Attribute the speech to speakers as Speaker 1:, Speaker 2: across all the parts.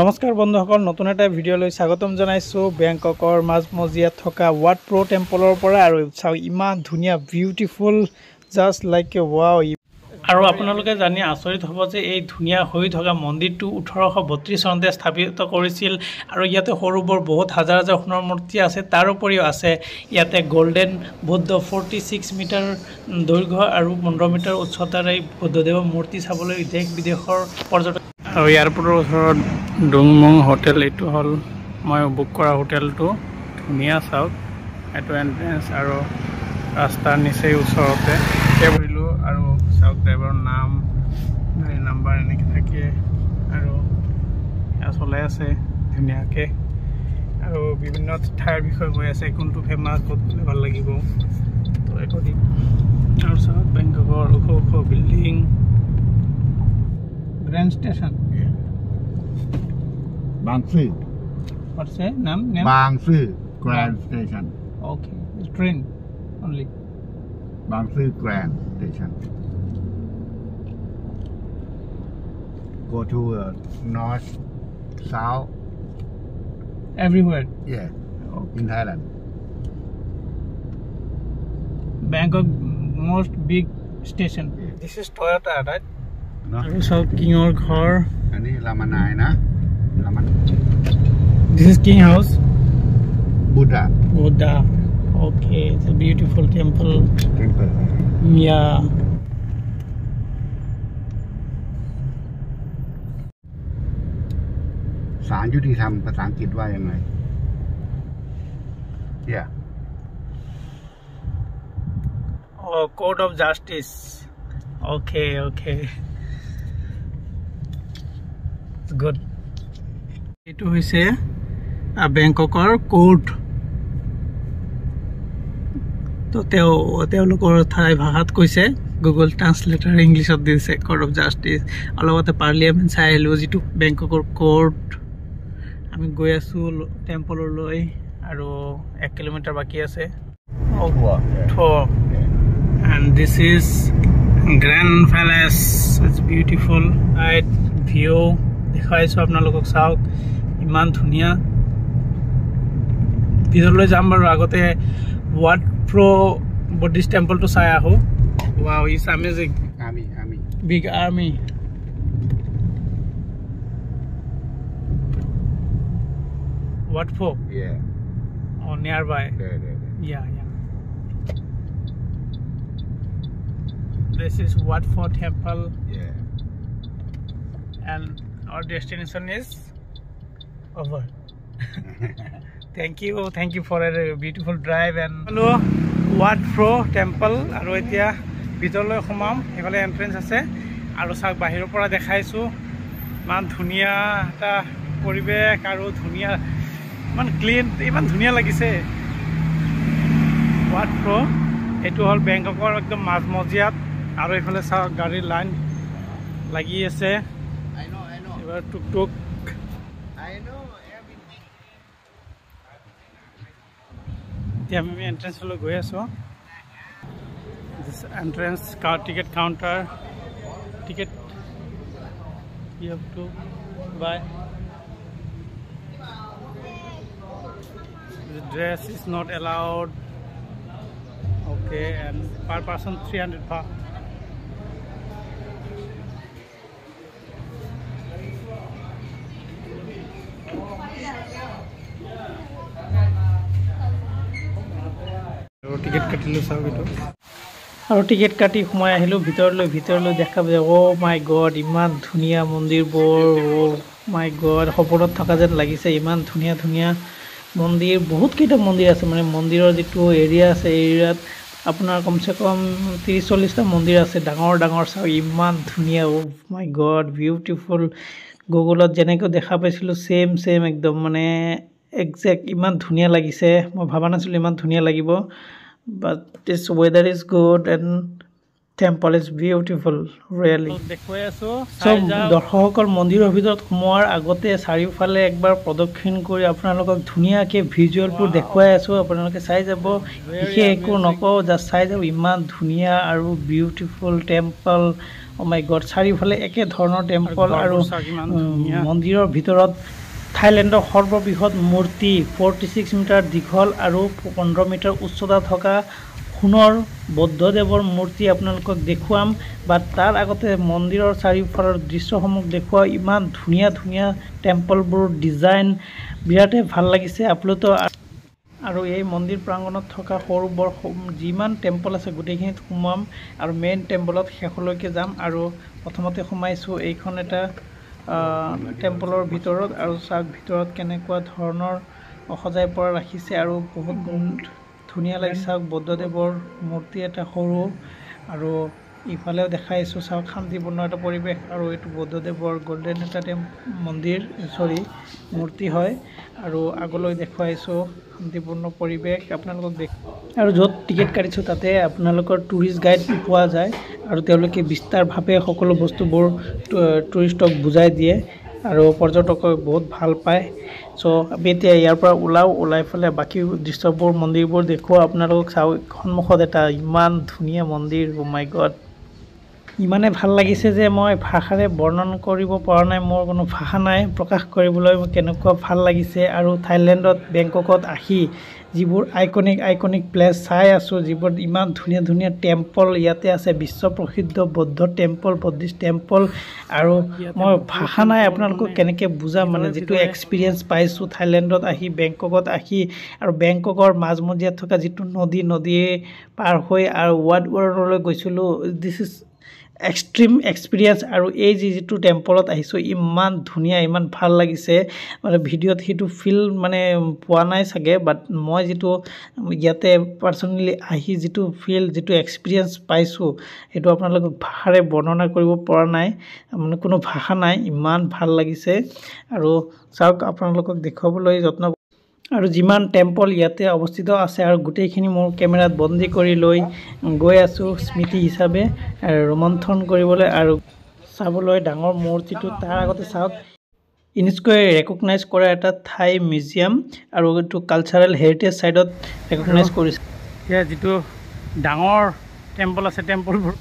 Speaker 1: নমস্কাৰ বন্ধুসকল, নতুন এটা ভিডিঅ'লৈ স্বাগতম জনাইছোঁ বেংককৰ মাজমজিয়াত থকা ৱাট প্ৰ' টেম্পলৰ পৰা। আৰু চাওক ইমান ধুনীয়া beautiful, just like a wow. আৰু আপোনালোকে জানি আচৰিত হ'ব যে এই ধুনীয়া হৈ থকা মন্দিৰটো 1832 চনতে স্থাপিত কৰিছিল। আৰু ইয়াতে সৰু বৰ বহুত হাজাৰ হাজাৰ সোণৰ মূৰ্তি আছে। তাৰোপৰিও আছে ইয়াতে গল্ডেন বুদ্ধ 46 মিটাৰ দৈৰ্ঘ্য আৰু 15 মিটাৰ উচ্চতাৰ এই বুদ্ধদেৱৰ মূৰ্তি চাবলৈ দেশ বিদেশৰ পৰ্যটক। আৰু এয়াৰপোৰ্টৰ ওচৰত ডুংমং হোটেল, এইটো হ'ল মই বুক কৰা হোটেলটো। ধুনীয়া, চাওক এইটো এণ্ট্ৰেঞ্চ আৰু ৰাস্তাৰ নিচেই ওচৰতে বহিলোঁ। আৰু চাওক ড্ৰাইভাৰৰ নাম, গাড়ী নাম্বাৰ এনেকৈ থাকে। আৰু এয়া চলাই আছে ধুনীয়াকৈ। আৰু বিভিন্ন ঠাইৰ বিষয়ে কৈ আছে, কোনটো ফেমাছ, ক'ত গ'লে ভাল লাগিব, তো একো দিম। আৰু চাওক বেংককৰ ওখ ওখ building, Grand Station.
Speaker 2: Yeah. Bang Sue.
Speaker 1: What's the name?
Speaker 2: Bang Sue Grand Station.
Speaker 1: Okay, it's train only.
Speaker 2: Bang Sue Grand Station. Go to north, south.
Speaker 1: Everywhere.
Speaker 2: Yeah. In Thailand.
Speaker 1: Bangkok most big station.
Speaker 2: Yeah.
Speaker 1: This is Toyota, right?
Speaker 2: No.
Speaker 1: আৰু চাওক কিঙৰ ঘৰ।
Speaker 2: Ani Lamanai na. Laman.
Speaker 1: This is King House.
Speaker 2: Buddha.
Speaker 1: Buddha. Okay, it's a beautiful temple.
Speaker 2: Temple.
Speaker 1: Yeah.
Speaker 2: Saan Yuti Tham ภาษาอังกฤษว่ายังไง Yeah.
Speaker 1: Oh, Court of Justice. Okay, okay. It's good. এইটো হৈছে বেংককৰ court. তো তেওঁলোকৰ ঠাই ভাষাত কৈছে, গুগল ট্ৰান্সলেটাৰ ইংলিছত দিছে court of justice. আৰু লগতে পাৰ্লিয়ামেণ্ট চাই আহিলোঁ, যিটো বেংককৰ কোৰ্ট। আমি গৈ আছোঁ টেম্পললৈ, আৰু 1 কিলোমিটাৰ বাকী আছে। And this is Grand Palace. It's beautiful. Right view দেখাইছো আপোনালোকক, চাওক ইমান ধুনীয়া। ভিতৰলৈ যাম বাৰু, আগতে ৱাট প্ৰ' বুদ্ধিষ্ট টেম্পলটো চাই আহোঁ। Wow, it's amazing.
Speaker 2: Army.
Speaker 1: Big army. What for?
Speaker 2: Yeah.
Speaker 1: Oh, nearby.
Speaker 2: There.
Speaker 1: Yeah. This is Wat Pho Temple,
Speaker 2: Yeah.
Speaker 1: and our destination is over. Thank you for a beautiful drive. And hello, Wat Pho Temple. আৰু এতিয়া ভিতৰলৈ সোমাম, এইফালে entrance আছে। আৰু চাওক বাহিৰৰ পৰা দেখাইছোঁ, ইমান ধুনীয়া এটা পৰিৱেশ আৰু ধুনীয়া, ইমান ক্লিন, ইমান ধুনীয়া লাগিছে। ৱাট প্ৰ' এইটো হ'ল বেংককৰ একদম মাজমজিয়াত। আৰু এইফালে চাওক গাড়ীৰ লাইন লাগি আছে। এবাৰ টুক এতিয়া আমি এন্ট্ৰেন্সলৈ গৈ আছোঁ। Entrance ticket counter, ticket you have to buy. The dress is not allowed. Okay, and per person 300 baht. Ticket কাটিলোঁ, চাওক এইটো। আৰু টিকেট কাটি সোমাই আহিলোঁ ভিতৰলৈ দেখা পাই, অ' মাই গড, ইমান ধুনীয়া মন্দিৰবোৰ। অ' মাই গড, সপোনত থকা যেন লাগিছে। ইমান ধুনীয়া মন্দিৰ, বহুতকেইটা মন্দিৰ আছে। মানে মন্দিৰৰ যিটো এৰিয়া আছে, এৰিয়াত আপোনাৰ কমচে কম 30-40টা মন্দিৰ আছে, ডাঙৰ চাওক ইমান ধুনীয়া। অ' মাই গড, বিউটিফুল। গুগলত যেনেকৈ দেখা পাইছিলোঁ ছেম একদম, মানে একজেক্ট ইমান ধুনীয়া লাগিছে। মই ভবা নাছিলোঁ ইমান ধুনীয়া লাগিব। But this weather is good and temple is beautiful, really. দেখুৱাই আছোঁ চব দৰ্শকসকল। মন্দিৰৰ ভিতৰত সোমোৱাৰ আগতে চাৰিওফালে একবাৰ প্ৰদক্ষিণ কৰি আপোনালোকক ধুনীয়াকৈ ভিজুৱেলবোৰ দেখুৱাই আছোঁ। আপোনালোকে চাই যাব, বিশেষ একো নকওঁ, জাষ্ট চাই যাব। ইমান ধুনীয়া আৰু বিউটিফুল টেম্পল। ও মাই গড চাৰিওফালে একে ধৰণৰ টেম্পল আৰু মন্দিৰৰ ভিতৰত থাইলেণ্ডৰ সৰ্ববৃহৎ মূৰ্তি 46 মিটাৰ দীঘল আৰু 15 মিটাৰ উচ্চতা থকা সোণৰ বৌদ্ধদেৱৰ মূৰ্তি আপোনালোকক দেখুৱাম বা তাৰ আগতে মন্দিৰৰ চাৰিওফালৰ দৃশ্যসমূহ দেখুৱাও ইমান ধুনীয়া ধুনীয়া টেম্পলবোৰ ডিজাইন বিৰাটেই ভাল লাগিছে আপোনালোকে আৰু এই মন্দিৰ প্ৰাংগণত থকা সৰু বৰ যিমান টেম্পল আছে গোটেইখিনিত সোমাম আৰু মেইন টেম্পলত শেষলৈকে যাম আৰু প্ৰথমতে সোমাইছোঁ এইখন এটা টেম্পলৰ ভিতৰত আৰু চাওক ভিতৰত কেনেকুৱা ধৰণৰ সজাই পৰা ৰাখিছে আৰু বহুত ধুনীয়া লাগিছে চাওক বুদ্ধদেৱৰ মূৰ্তি এটা সৰু আৰু ইফালেও দেখাইছোঁ চাওক শান্তিপূৰ্ণ এটা পৰিৱেশ আৰু এইটো বুদ্ধদেৱৰ গল্ডেন এটা মূৰ্তি হয় আৰু আগলৈ দেখুৱাইছোঁ শান্তিপূৰ্ণ পৰিৱেশ আপোনালোকক আৰু য'ত টিকেট কাটিছোঁ তাতে আপোনালোকৰ টুৰিষ্ট গাইড পোৱা যায় আৰু তেওঁলোকে বিস্তাৰভাৱে সকলো বস্তুবোৰ টুৰিষ্টক বুজাই দিয়ে আৰু পৰ্যটকে বহুত ভাল পায় চ' আমি এতিয়া ইয়াৰ পৰা ওলাই পেলাই বাকী দৃশ্যবোৰ মন্দিৰবোৰ দেখুৱাও আপোনালোকক চাওক সন্মুখত এটা ইমান ধুনীয়া মন্দিৰ ও মাই গড ইমানে ভাল লাগিছে যে মই ভাষাৰে বৰ্ণন কৰিব পৰা নাই মোৰ কোনো ভাষা নাই প্ৰকাশ কৰিবলৈ কেনেকুৱা ভাল লাগিছে আৰু থাইলেণ্ডত বেংককত আহি যিবোৰ আইকনিক প্লেচ চাই আছোঁ যিবোৰ ইমান ধুনীয়া ধুনীয়া টেম্পল ইয়াতে আছে বিশ্ব প্ৰসিদ্ধ বৌদ্ধ টেম্পল বুদ্ধিষ্ট টেম্পল আৰু মই ভাষা নাই আপোনালোকক কেনেকৈ বুজাম মানে যিটো এক্সপিৰিয়েঞ্চ পাইছোঁ থাইলেণ্ডত আহি বেংককত আহি আৰু বেংককৰ মাজমজিয়াত থকা যিটো নদী পাৰ হৈ আৰু ৱাৰ্ল্ডলৈ গৈছিলোঁ দিছ ইজ এক্সট্ৰিম এক্সপিৰিয়েঞ্চ আৰু এই যিটো টেম্পলত আহিছোঁ ইমান ধুনীয়া ইমান ভাল লাগিছে মানে ভিডিঅ'ত সেইটো ফিল মানে পোৱা নাই চাগে বাট মই যিটো ইয়াতে পাৰ্চনেলি আহি যিটো ফিল যিটো এক্সপিৰিয়েঞ্চ পাইছোঁ সেইটো আপোনালোকক ভাষাৰে বৰ্ণনা কৰিব পৰা নাই মানে কোনো ভাষা নাই ইমান ভাল লাগিছে আৰু চাওক আপোনালোকক দেখুৱাবলৈ যত্ন আৰু যিমান টেম্পল ইয়াতে অৱস্থিত আছে আৰু গোটেইখিনি মোৰ কেমেৰাত বন্দী কৰি লৈ গৈ আছোঁ স্মৃতি হিচাপে ৰোমন্থন কৰিবলৈ আৰু চাবলৈ ডাঙৰ মূৰ্তিটো তাৰ আগতে চাওক ইউনেস্কোয়ে ৰেকগনাইজ কৰা এটা থাই মিউজিয়াম আৰু এইটো কালচাৰেল হেৰিটেজ ছাইডত ৰেকগনাইজ কৰিছে এতিয়া যিটো ডাঙৰ টেম্পল আছে টেম্পলবোৰ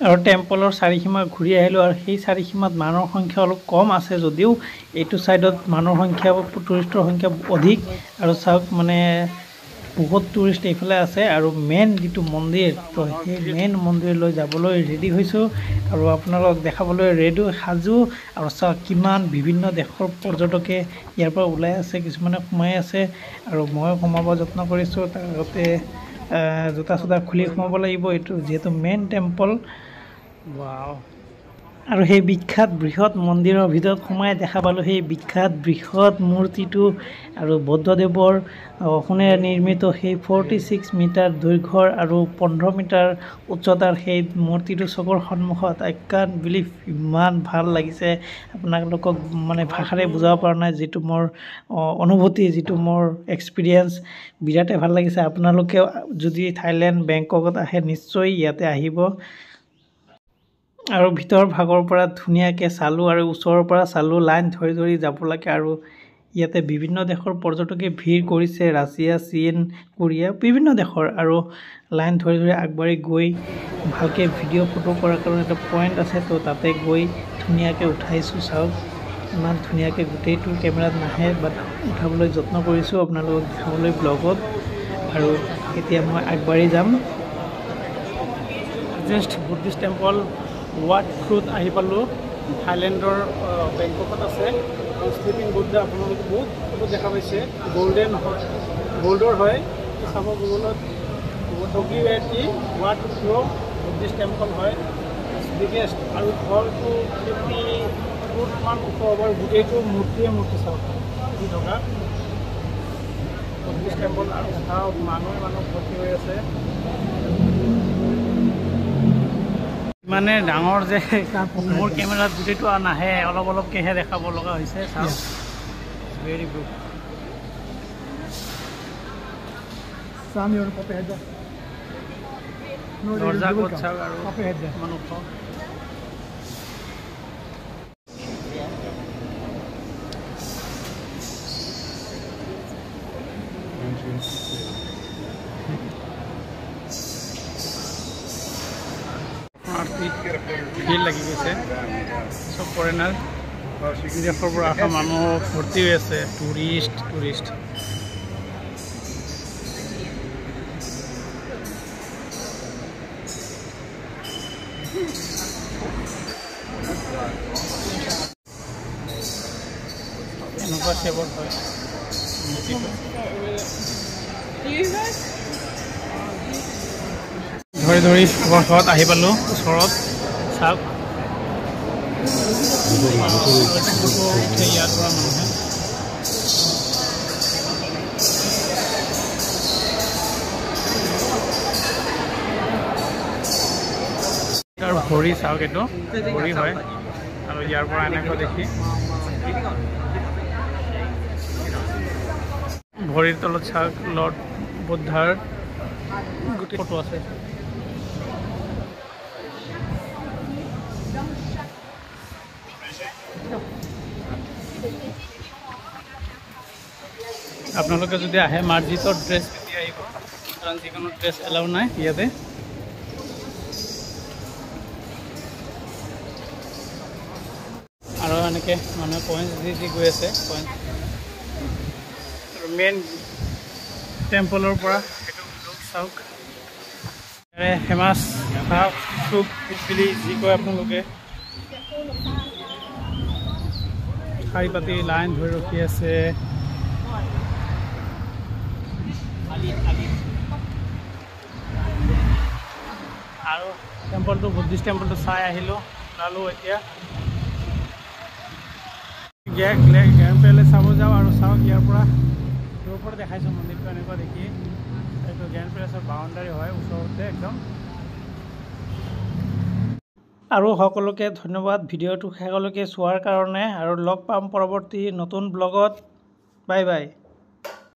Speaker 1: আৰু টেম্পলৰ চাৰিসীমা ঘূৰি আহিলোঁ আৰু সেই চাৰিসীমাত মানুহৰ সংখ্যা অলপ কম আছে যদিও এইটো ছাইডত মানুহৰ সংখ্যা টুৰিষ্টৰ সংখ্যা অধিক আৰু চাওক মানে বহুত টুৰিষ্ট এইফালে আছে আৰু মেইন যিটো মন্দিৰ তো সেই মেইন মন্দিৰলৈ যাবলৈ ৰেডি হৈছোঁ আৰু আপোনালোকক দেখাবলৈ ৰেডি সাজু আৰু চাওক কিমান বিভিন্ন দেশৰ পৰ্যটকে ইয়াৰ পৰা ওলাই আছে কিছুমানে সোমাই আছে আৰু ময়ো সোমাব যত্ন কৰিছোঁ তাৰ আগতে জোতা চোতা খুলি সোমাব লাগিব এইটো যিহেতু মেইন টেম্পল ৱাও আৰু সেই বিখ্যাত বৃহৎ মন্দিৰৰ ভিতৰত সোমাই দেখা পালোঁ সেই বিখ্যাত বৃহৎ মূৰ্তিটো আৰু বুদ্ধদেৱৰ সোণেৰে নিৰ্মিত সেই 46 মিটাৰ দৈৰ্ঘ্যৰ আৰু 15 মিটাৰ উচ্চতাৰ সেই মূৰ্তিটো চকুৰ সন্মুখত আই কান বিলিভ ইমান ভাল লাগিছে আপোনালোকক মানে ভাষাৰে বুজাব পৰা নাই যিটো মোৰ অনুভূতি যিটো মোৰ এক্সপিৰিয়েঞ্চ বিৰাটেই ভাল লাগিছে আপোনালোকেও যদি থাইলেণ্ড বেংককত আহে নিশ্চয় ইয়াতে আহিব আৰু ভিতৰ ভাগৰ পৰা ধুনীয়াকৈ চালোঁ আৰু ওচৰৰ পৰা চালোঁ লাইন ধৰি যাব লাগে আৰু ইয়াতে বিভিন্ন দেশৰ পৰ্যটকে ভিৰ কৰিছে ৰাছিয়া চীন কোৰিয়া বিভিন্ন দেশৰ আৰু লাইন ধৰি আগবাঢ়ি গৈ ভালকৈ ভিডিঅ' ফটো কৰাৰ কাৰণে এটা পইণ্ট আছে তো তাতে গৈ ধুনীয়াকৈ উঠাইছোঁ চাওক ইমান ধুনীয়াকৈ গোটেইটো কেমেৰাত নাহে বাট উঠাবলৈ যত্ন কৰিছোঁ আপোনালোকক দেখাবলৈ ব্লগত আৰু এতিয়া মই আগবাঢ়ি যাম জাষ্ট বুদ্ধিষ্ট টেম্পল ৱাট ফ্ৰুট আহি পালোঁ থাইলেণ্ডৰ বেংককত আছে স্লিপিং বুদ্ধা আপোনালোকে বহুত দেখা পাইছে গল্ডৰ হয় চাব গুগলত টকিঅ'টি ৱাট ফ্ৰুট বুদ্ধিষ্ট টেম্পল হয় বিগেষ্ট আৰু ঘৰটো 50 ফুটমান ওখ হ'ব গোটেইটো মূৰ্তি চাওক থকা বুদ্ধিষ্ট টেম্পল আৰু চাওক মানুহ ভৰ্তি হৈ আছে মানে ডাঙৰ যে মোৰ কেমেৰাত গোটেইটো নাহে অলপকৈহে দেখাব লগা হৈছে চাওক ভেৰি গুড দৰ্জা ক'ত চাওক আৰু মানুহ ভিৰ লাগি গৈছে চব ফৰেনাৰ বিদেশৰ পৰা অহা মানুহ ভৰ্তি হৈ আছে টুৰিষ্ট এনেকুৱা সেৱৰ হয় ধৰি আমাৰ ঘৰত আহি পালোঁ ওচৰত চাওক ইয়াৰ পৰা মানুহে আৰু ভৰি চাওক এইটো ভৰি হয় আৰু ইয়াৰ পৰা এনেকৈ দেখি ভৰিৰ তলত চাওক লৰ্ড বুদ্ধাৰ গোটেই ফটো আছে আপোনালোকে যদি আহে মাৰ্জিতৰ ড্ৰেছ পিন্ধি আহিব কাৰণ যিকোনো ড্ৰেছ এলাউ নাই ইয়াতে আৰু এনেকৈ মানুহে পইণ্ট দি গৈ আছে পইণ্ট আৰু মেইন টেম্পলৰ পৰা সেইটো লোক চাওক ফেমাছ চুপ বুলি যি কয় আপোনালোকে শাৰী পাতি লাইন ধৰি ৰখি আছে আৰু টেম্পলটো বুদ্ধিষ্ট টেম্পলটো চাই আহিলোঁ ওলালোঁ এতিয়া গ্ৰেণ্ড পেলেচ চাব যাওঁ আৰু চাওক ইয়াৰ পৰা দূৰৰ পৰা দেখাইছোঁ মন্দিৰটো এনেকুৱা দেখি এইটো গ্ৰেণ্ড পেলেচৰ বাউণ্ডাৰী হয় ওচৰতে একদম আৰু সকলোকে ধন্যবাদ ভিডিঅ'টো শেষলৈকে চোৱাৰ কাৰণে আৰু লগ পাম পৰৱৰ্তী নতুন ব্লগত বাই বাই